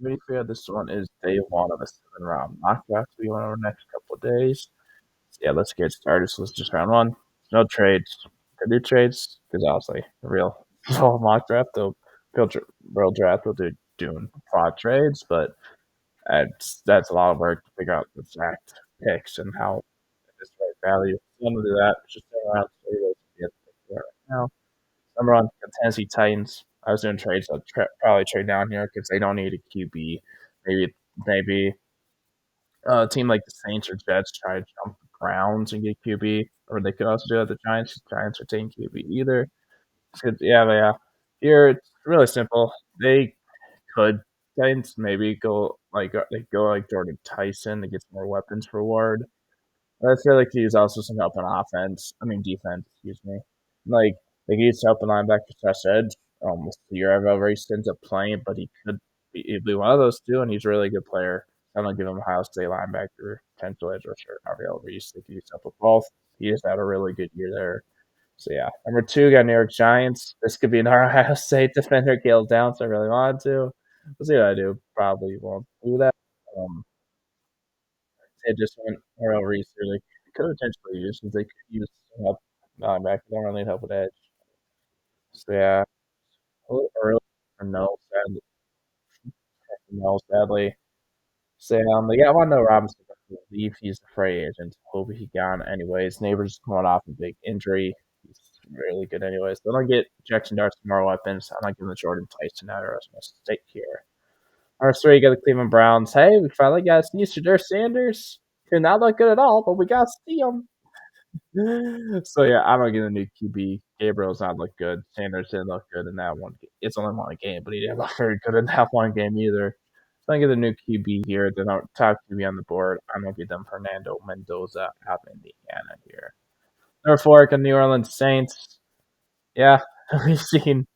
ready for you. This one is day one of a 7 round mock draft we went over the next couple of days. So yeah, let's get started. So let's just round one. No trades. Could do trades because obviously the real full mock draft, real draft will do doing fraud trades, but that's a lot of work to figure out the exact picks and how this right value. So I'm gonna do that. Just around so you guys get right now. Number one, the Tennessee Titans. I was doing trades. I'd probably trade down here because they don't need a QB. Maybe a team like the Saints or Jets try to jump the Browns and get QB, or they could also do it the Giants. The Giants are taking QB either. Yeah. Here it's really simple. They could Titans maybe go like Jordan Tyson to get some more weapons for Ward. I feel like he also some help on offense. I mean defense, excuse me. Like they could use help on linebacker slash edge. Almost a year ago where he ends up playing, but he could be one of those two, and he's a really good player. I'm gonna give him Ohio State linebacker, potential edge rusher, Ariel Reese. They could use help with both. He just had a really good year there. So yeah. Number two got New York Giants. This could be an Ohio State defender, Caleb Downs. I really wanted to. We'll see what I do. Probably won't do that. Um, they just went Harold Reese who they could potentially use because they could use some help linebacker. They don't really need help with edge. So yeah, a little early for no, sadly. So they got Wando Robinson. I believe he's a free agent. Hope he gone anyways. Neighbors coming off a big injury. He's really good anyways. They don't get Jackson Dart some more weapons. I'm not giving the Jordan Tyson out or else I'm gonna stick here. Number three, you got the Cleveland Browns. Hey, we finally got to see Shadur Sanders. Did not look good at all, but we got to see him. So yeah, I'm gonna get a new QB. Gabriel's not look good. Sanders didn't look good in that one. It's only one game, but he didn't look very good in that one game either. So I get a new QB here. Then our top QB on the board. I'm gonna get them Fernando Mendoza out of Indiana here. Number four, the New Orleans Saints. Yeah, we've seen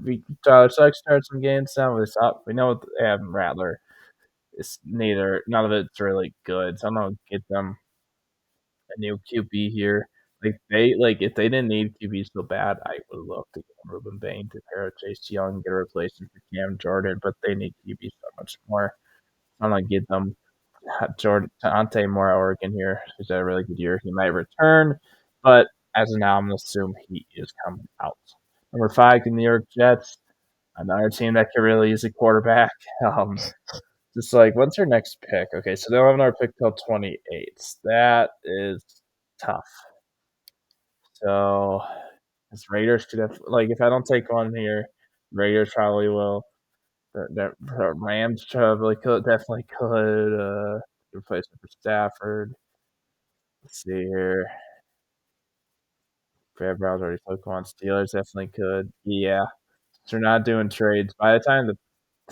we Tyler Suggs start some games. Some of this up. We know they have Rattler. It's neither. None of it's really good. So I'm gonna get them a new QB here. Like if they didn't need QB so bad, I would love to get Ruben Bain to pair with Chase Young, get a replacement for Cam Jordan, but they need QB so much more. I'm gonna get them Jordan Ante Moore at Oregon here. He's had a really good year. He might return, but as of now, I'm gonna assume he is coming out. Number five, the New York Jets, another team that could really use a quarterback. Um, just like, what's your next pick? Okay, so they don't have another pick till 28. That is tough. So, as Raiders could have, like, if I don't take one here, Raiders probably will. The Rams probably definitely could. Replacement for Stafford. Let's see here. Brad Brown's already took one. Steelers definitely could. Yeah. So they're not doing trades. By the time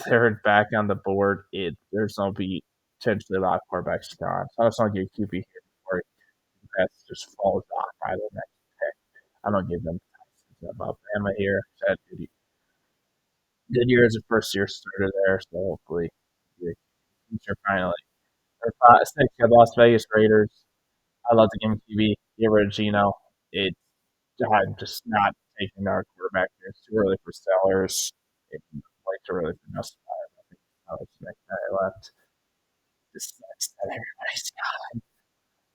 they're back on the board, there's going to be potentially a lot of quarterbacks gone. So I just don't give QB here before that just falls off by the next pick. I don't give them about Bama here. That good year as a first year starter there, so hopefully they're finally. Six, got Las Vegas Raiders. I love the game QB. Get rid of Gino. It's I'm just not taking our quarterback here. It's too early for sellers. It's way too early for us. I think I was the next guy left. This sucks that everybody's got.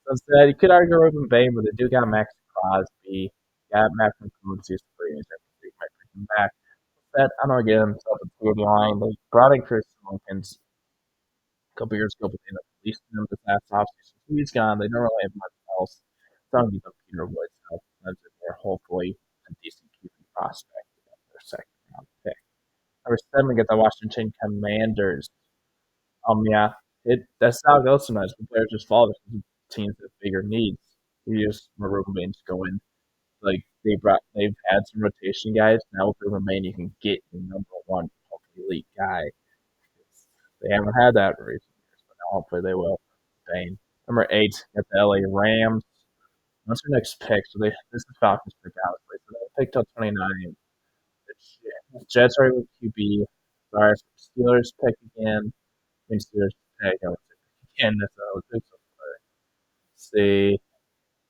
So instead, you could argue Ruben Bain, but they do got Max Crosby. Got Matt McCoon's he's free agent. They might bring him back. That I'm gonna get himself a good line. They brought in Chris Wilkins a couple years ago, but they ended up releasing him this last offseason. So he's gone. They don't really have much else. So I'm gonna give them Peter Woods help as their hopefully a decent QB prospect in their second round pick. Number seven, we get the Washington Commanders. Yeah, that's how it goes sometimes. When players just fall because teams have bigger needs. You just Ruben Baines go in. Like they've had some rotation guys. Now with Ruben Bain, you can get the number one hopefully elite guy. They haven't had that in recent years, but now hopefully they will. Bain. Number eight, got the LA Rams. What's their next pick? So this is Falcons pick obviously. So they picked up 29. The Jets are with QB. Sorry, Steelers pick again. I mean Steelers pick. I would say pick again. That's what I would think so. Let's see.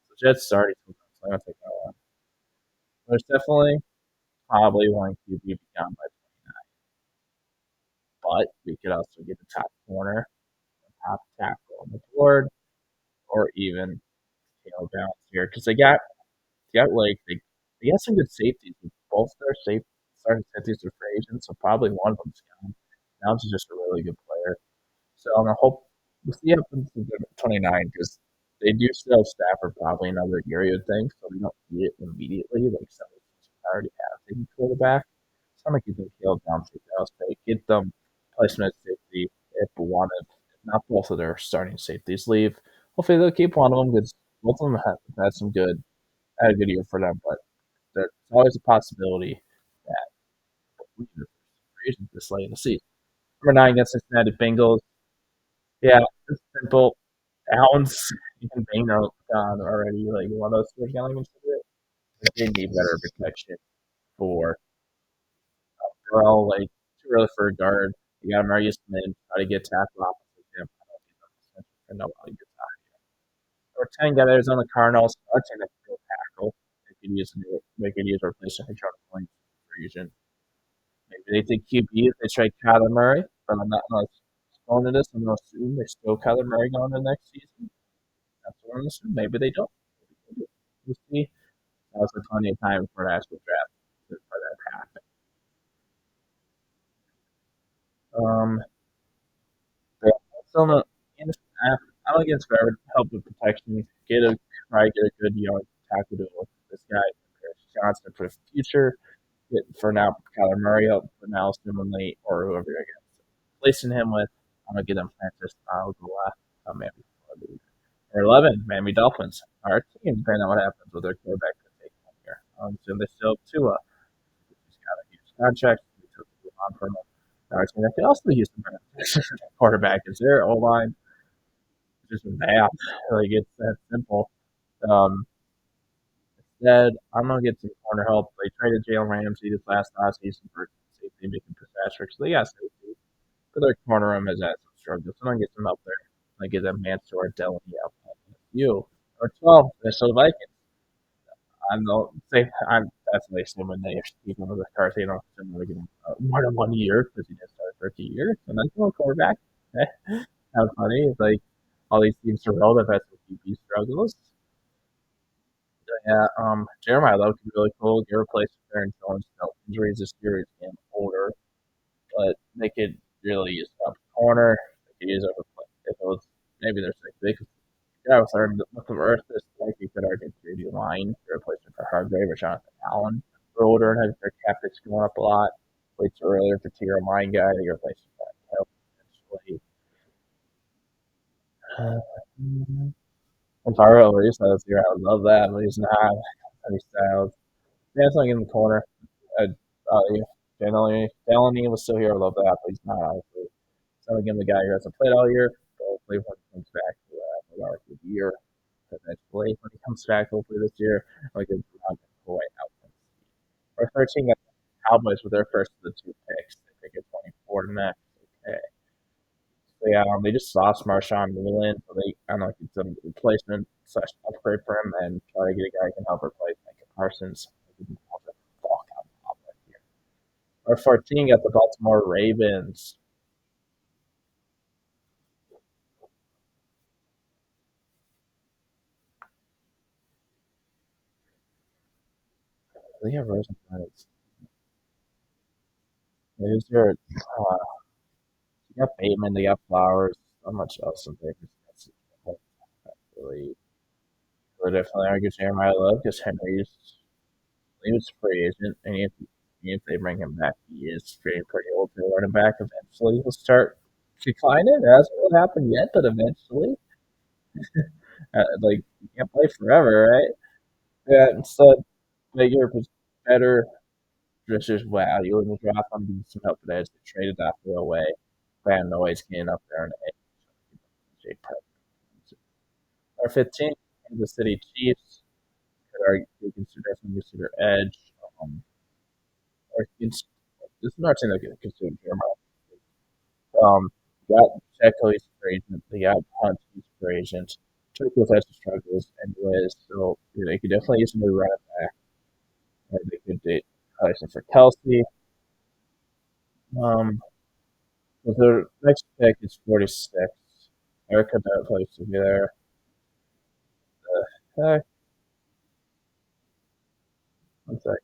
The Jets started sometimes, so I'm gonna take that one. There's definitely probably one QB beyond by 29. but we could also get the top corner, top tackle on the board, or even balance here because they got like they got some good safeties. Both their starting safeties are free agents, so probably one of them's gone. Downs is just a really good player. So I'm gonna hope we'll see what happens in 29 because they do still have Stafford probably another year, you'd think, so we don't see it immediately. Like some of the teams already have taken quarterback. So I'm gonna keep them Caleb down to Dallas State, get them placement at safety if one if not both of their starting safeties leave. Hopefully they'll keep one of them because both of them have had some good had a good year for them, but there's always a possibility that we lose free agents this late in the season. Number 9 against Cincinnati Bengals. Yeah, it's simple. Downs and Bain are gone already. Like one of those two are going to consider it. They need better protection for Burrow. Like too early for a guard. You got Marius Smith try to get tackled opposite him. I don't think that's for nobody gets out. Number 10 got Arizona Cardinals. Our team that can go tackle. They could use a replacement for Jordan Points for Fusion. Maybe they think QB if they trade Kyler Murray, but I'm not going to go into this. I'm going to assume they still Kyler Murray going into next season. That's what I'm going to assume. Maybe they don't. We'll see. That was plenty of time for an actual draft for that to happen. But still not. I'm against forever help with protection. Get a good tackle to with this guy, Chris Johnson for the future. For now, Kyler Murray help for now, assumingly, or whoever you're against. Placing him with, I'm gonna get him Francis Algola, maybe. Or 11, Miami Dolphins. Our team, depending on what happens with their quarterback, could take one here. So they still have Tua. He's got a huge contract. We took on from him. Our team that could also use the quarterback. Is there O line? Just bad. Like it's that simple. Um, Instead, I'm gonna get some corner help. They traded Jalen Ramsey this last season for safety, making Patrick. So they got safety, but their corner room has had some struggles. So I'm gonna get some help there. I get them Mansour, Delaney out. You or 12, Minnesota Vikings. I'm definitely assuming they are keeping with McCarthy and I'm going to give him more than 1 year because he just started for a year. So nice little quarterback. How funny. It's like all these teams around have had some QB struggles. Yeah, Jeremiah Love could be really cool. Get replaced with Aaron Jones. No injuries this year. He's getting older, but they could really use up corner. They could use over if it was maybe there's like they could yeah, with our with the Earth this like you could argue 3D line to replace it for Hargrave or Jonathan Allen. They're older and have their cap hits going up a lot. Way too earlier for tier line guy to replace that. If I were Reese this year, I would love that, but he's not. Any styles. Yeah, it's like in the corner. Uh, yeah, Delaney was still here. I love that, but he's not, obviously. So again, the guy who hasn't played all year. So hopefully when he comes back to our year, eventually when he comes back, hopefully this year, like a boy out. Or 13 got the Cowboys with their first of the two picks. They pick at 24 next. Okay. So yeah, they just lost Marshawn Leland, so they I don't know, get some replacement slash upgrade for him and try to get a guy who can help replace Micah Parsons. Or 14 got the Baltimore Ravens. They have Rosenkrantz. Who's their you got Bateman, they got Flowers, not much else in there. Really, really definitely argue Jeremiah Love because he was a free agent, and if they bring him back, he is getting pretty old for a running back. Eventually, he'll start declining. It hasn't really happened yet, but eventually, like you can't play forever, right? Yeah, instead, make your better. Just wow, you wouldn't drop on give some help today. They traded that away. Fan noise getting up there and or 15, Kansas City Chiefs. You consider definitely consider edge. Or this is not saying they can consider Jeremiah. Got Checo, he's free agent. They got Hunt, he's free agent. Checo's had some struggles anyways, so they could definitely use a new running back. Or they could date Tyson for Kelsey. Um, But their next pick is 46. Erica that place to be there. Hey, one sec.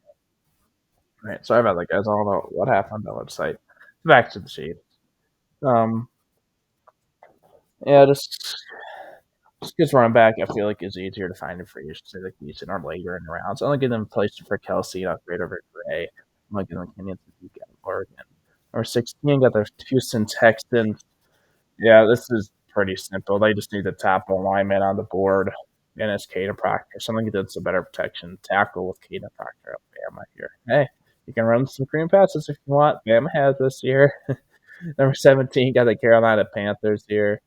Right, sorry about that, guys. I don't know what happened on the website. Back to the sheet. Um, yeah, just gets running back. I feel like it's easier to find in free agency, like decent or later in the rounds. I'm gonna give them place for Kelsey and upgrade over Gray. I'm gonna give them Kenyon to get Oregon. Or 16 got their Houston Texans. Yeah, this is pretty simple. They just need the top alignment on the board, and it's Caden Proctor. Something that's a better protection tackle with Caden Proctor of Bama here. Hey, you can run some cream passes if you want. Bama has this year. Number 17 got the Carolina Panthers here.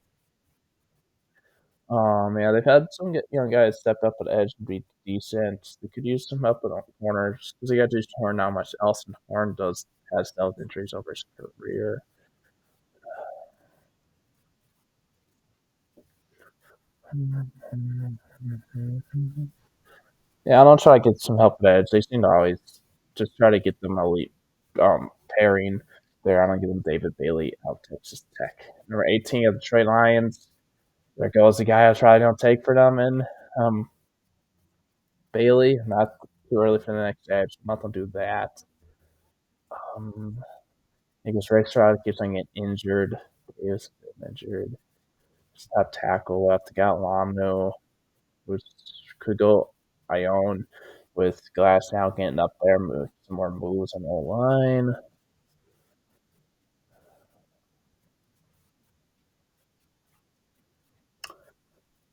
Yeah, they've had some young guys step up at edge and be decent. They could use some help on corners because they got Jason Horn. Not much else, and Horn has dealt injuries over his career. Yeah, I don't try to get some help at edge. They seem to always just try to get them elite pairing there. I don't give them David Bailey out Texas Tech. Number 18 of the Detroit Lions. There goes the guy I probably don't take for them, and Bailey. Not too early for the next edge. I'm not gonna do that. I guess Rick Stroud keeps on getting injured. He was injured. Stop tackle left. Got Lamno, which could go Ione with Glass now getting up there, move some more moves on the line.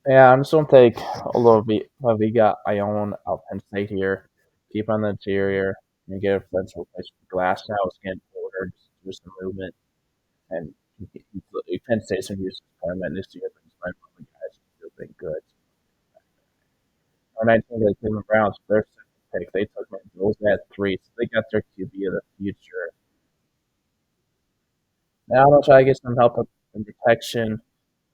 Yeah, I'm just gonna take a little bit. We got Ione out Penn State here. Keep on the interior and get a potential replacement for Glass now. It's getting older, just do some movement. And Penn State's gonna use this tournament this year, but he's one of the guys who's been good. Or 19 the Cleveland Browns, their second pick. They took Bills at 3, so they got their QB of the future. Now I'll try to get some help in protection.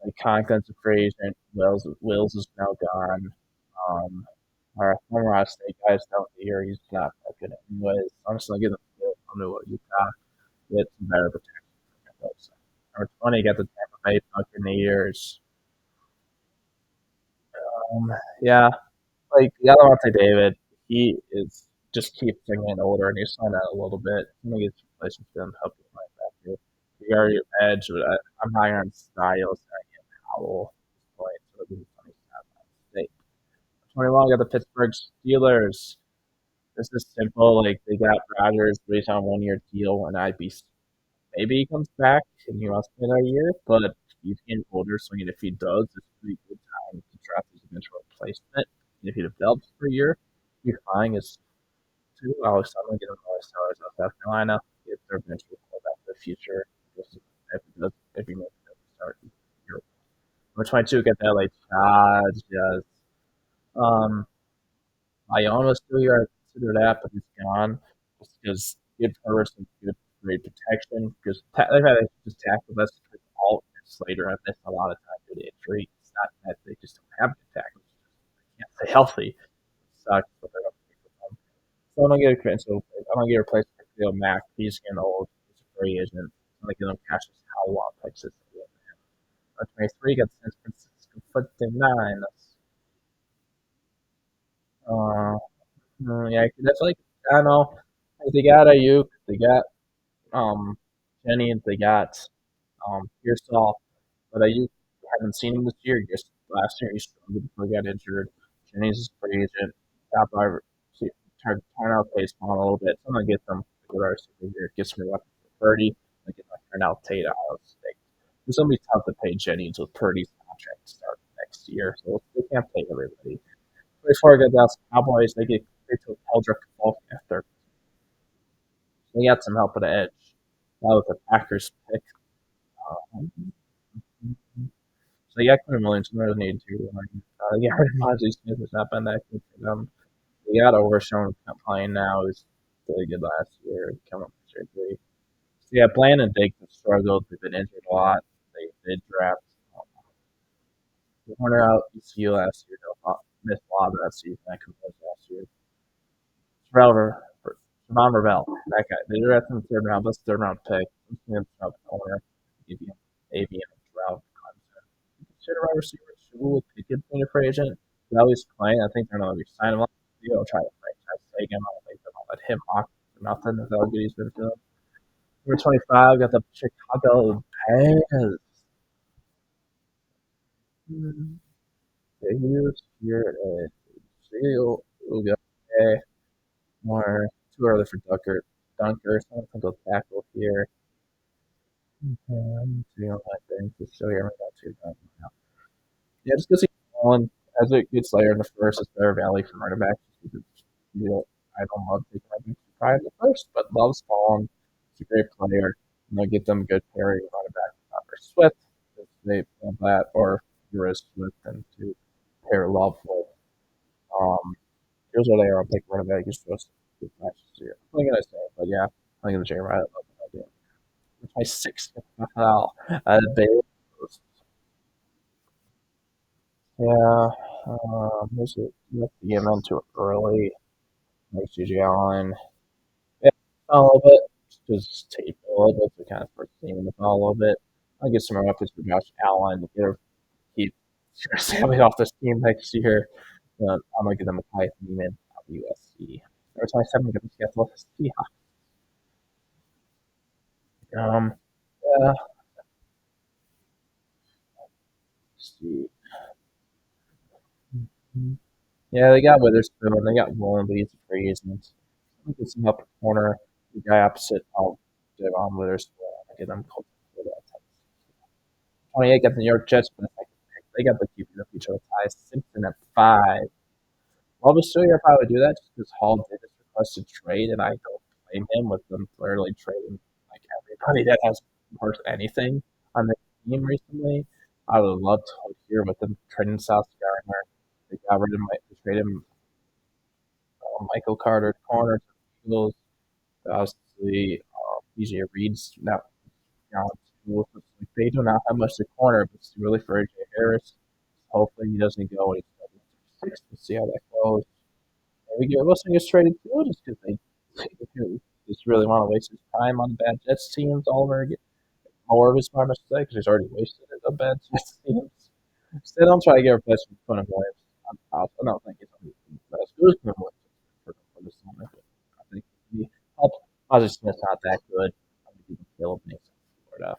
Like Conklin's a free agent. Wills is now gone. Um, our former Ohio State guys down here, he's not that good anyways. I'm just gonna give them I know what Utah get some better protection. Number 20 got the Tampa Bay Buccaneers. Yeah, like Yadawante David, he is just keeps getting older, and he's slowing down a little bit. I think it's replacement for him helping like that too. We already edge, but I'm higher on Styles than I am Howell at this point. So it'll be funny. 21 got the Pittsburgh Steelers. This is simple. Like they got Rodgers based on 1 year deal, and I'd be maybe he comes back and he wants to play another year, but he's getting older, so if he does, it's a pretty good time to draft his eventual replacement. And if he develops for a year, he's fine. Is two. Alex Sutherland get him Norris Sellers out of South Carolina. Get their eventual quarterback for the future. If he makes it start year. Number 22 get the LA Chargers. Um, Iona still here. I consider that, but he's gone just because good person, good great protection. Because they've had just tackle us all Slater. I've missed a lot of time due to injury. It's not that they just don't have good tackles; they can't stay healthy. It sucks, but they're not them. So I'm gonna get a so I'm gonna get replaced for Khalil Mack. He's getting old. He's a free agent. I'm gonna give him Cassius Howell, Texas. 23 got San Francisco 49. Uh, yeah, that's like I don't know. They got Ayuk, they got Jennings, they got Pearsall, but Ayuk haven't seen him this year. Just last year he struggled before he got injured. Jennings is free agent. Top driver turn out pace on a little bit. So I'm gonna get them a good receiver here. Gets me up for 30. I get my turn out Tate Iowa State. It's gonna be tough to pay Jennings with Purdy's contract to start next year, so they can't pay everybody. Before I get Dallas Cowboys, they took Eldrick Falk after. They got some help at the edge. That was the Packers pick. So they got Quinn Williams. They really need to. They got rid of Monty Smith. Has not been that good for them. They got Overshown playing now. Is really good last year. Coming up with surgery. So yeah, Bland and Diggs have struggled. They've been injured a lot. They did draft Warner out ECU last year. They missed a lot of that season. That could last year. Terrell Von Rebel, that guy. They drafted him in the third round. That's third round pick. I'm thinking about the corner. ABM Drought. Consider wide receiver two Pickens being a free agent. Now he's playing. I think they're going to sign him up. You know, try to franchise tag him. I'll let him walk for nothing. That's how good he's been feeling. Number 25, got the Chicago Bears. They use here at Seal. We got more too early for Dunker. So I don't think he'll tackle here. See how that thing to show you everything too. Yeah, just because he's on as it gets later in the first, it's better value for running back. You know, I don't love taking running backs prior to the first, but loves Vaughn. He's a great player. And they'll get them good pairing running back with Swift if they want that, or Eurus Swift and to pair Love with. Um, here's what they are. I'll take running back. He's supposed to get matches here. I'm not gonna say it, but yeah, I think the J. Right. My sixth. Wow. They yeah, there's a you have to get him into it early. Like J.J. Allen. Yeah, a little bit. Just tape a little bit to kind of first team in the fall a little bit. I'll get some more updates for Josh Allen to keep Sammy off this team next year. I'm going to give them a high Neiman out of USC. Number 27, going to schedule Seahawks. Yeah, let's see. Yeah, they got Witherspoon. They got Woolen, but he's a free agent. I'll get some help at corner. The guy opposite, I'll give on Witherspoon. I'll get them close to that. 28 got the New York Jets for the second pick. They got the QB of the future with Ty Simpson at 5. Well, the Steelers probably do that just because Hall did this requested trade, and I don't blame him with them clearly trading like everybody that has worth anything on the team recently. I would love to hear with them trading South Gardner. They got rid of they traded Michael Carter corner to the Eagles. Obviously, DJ Reed's now down to they do not have much to corner, but it's really for AJ Harris. Hopefully, he doesn't go and he's 6. We'll see how that goes. Maybe Garrett Wilson gets traded too, just because they just really want to waste his time on bad Jets teams all over again. More of his my mistake because he's already wasted it on bad Jets teams. Still, don't try to get a replacement for Quinn Williams. I don't think it's as good as Quinn Williams for this moment, but I think he helped. Ozzie Smith's not that good. I think he can kill him. Florida.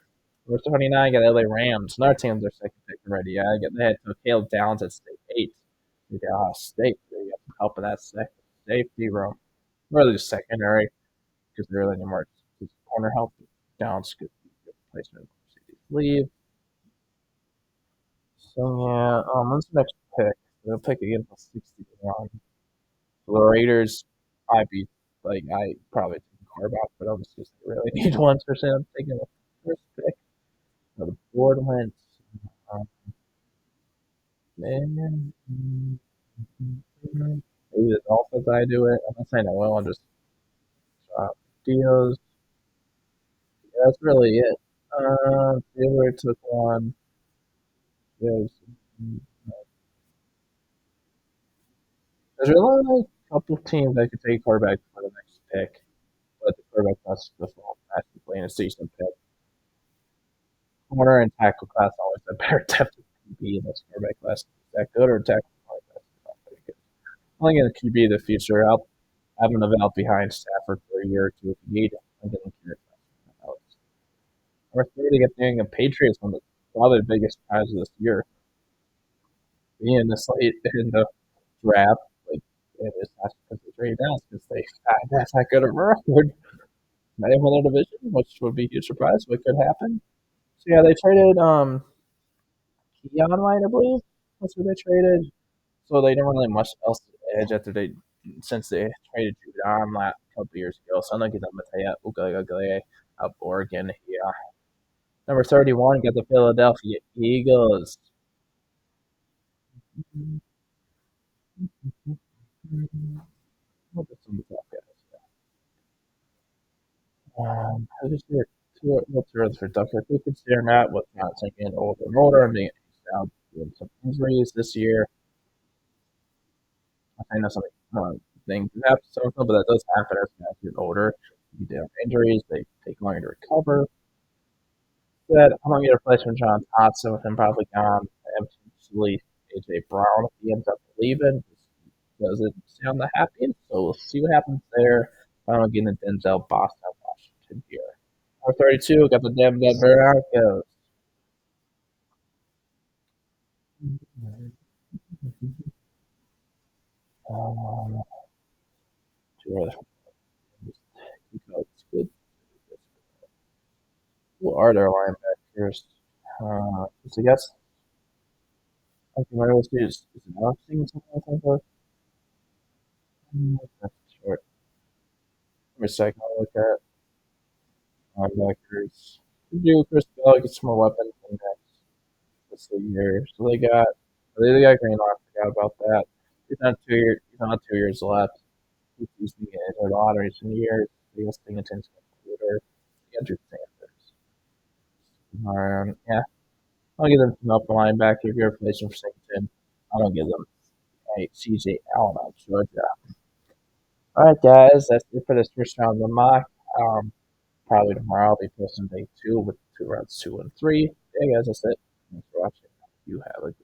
Number 29 got LA Rams. Another team their second pick already. Yeah, they had Caleb Downs at state 8. You got State. They got some help in that safety room. Really just secondary because they really need more corner help. Downs could be a replacement for leave. So yeah, what's the next pick? They'll pick again for 61. So the Raiders, I probably take a quarterback, but I'm just really need one. Especially I'm taking the first pick. So the board went. Um, man, maybe the Dolphins. I do it. I'm not saying I will. I'm just Dios. Yeah, that's really it. Taylor took one. There's, there's really only a couple of teams that could take quarterback for the next pick, but the quarterback class is just all massively in a season pick. Corner and tackle class always a better depth of QB in this quarterback class. Is that good or tackle class is not very good? I think in the QB the future, I'll have him develop behind Stafford for a year or two if you need. I'm getting curious. Number 30, get the New England Patriots, one of probably the biggest surprises this year. Being this late in the draft, like it is not because they trade down, because that's not good of a record. They win their division, which would be a huge surprise, but could happen. So yeah, they traded Keon White, I believe. That's what they traded. So they didn't really much else to edge after they since they traded Judon last couple years ago. So I'm gonna get them Matea Ugale of Oregon. Yeah. Number 31 got the Philadelphia Eagles. What is some of the top guys? Who's your what's your for Ducker? We consider Matt what's not taking older and older and being down with some injuries this year. I know something things that happen to some, but that does happen as guys get older. You get injuries, they take longer to recover. That I'm gonna get a replacement John Dotson with him probably gone, and potentially AJ Brown if he ends up leaving. Doesn't sound that happy, so we'll see what happens there. I'm getting the Denzel Boston Washington here. Number 32, got the Denver Broncos. Um, two other it's good. Who are their linebackers? I guess I can remember this dude. Is it Austin? Something like that? That's short. Give me a second. I'll look at linebackers. Do Chris Bell get some more weapons in next year? So they got Greenlaw. I forgot about that. He's not 2 years left. He's been getting injured a lot of recent years. He was paying attention to the computer. Andrew Sanders. Yeah, I'll give them some up the linebacker if you're replacing for Singleton. I don't give them a CJ Allen out of Georgia. All right, guys, that's it for this first round of the mock. Probably tomorrow I'll be posting day two with two rounds 2 and 3. Yeah, guys, that's it. Thanks for watching. You have a good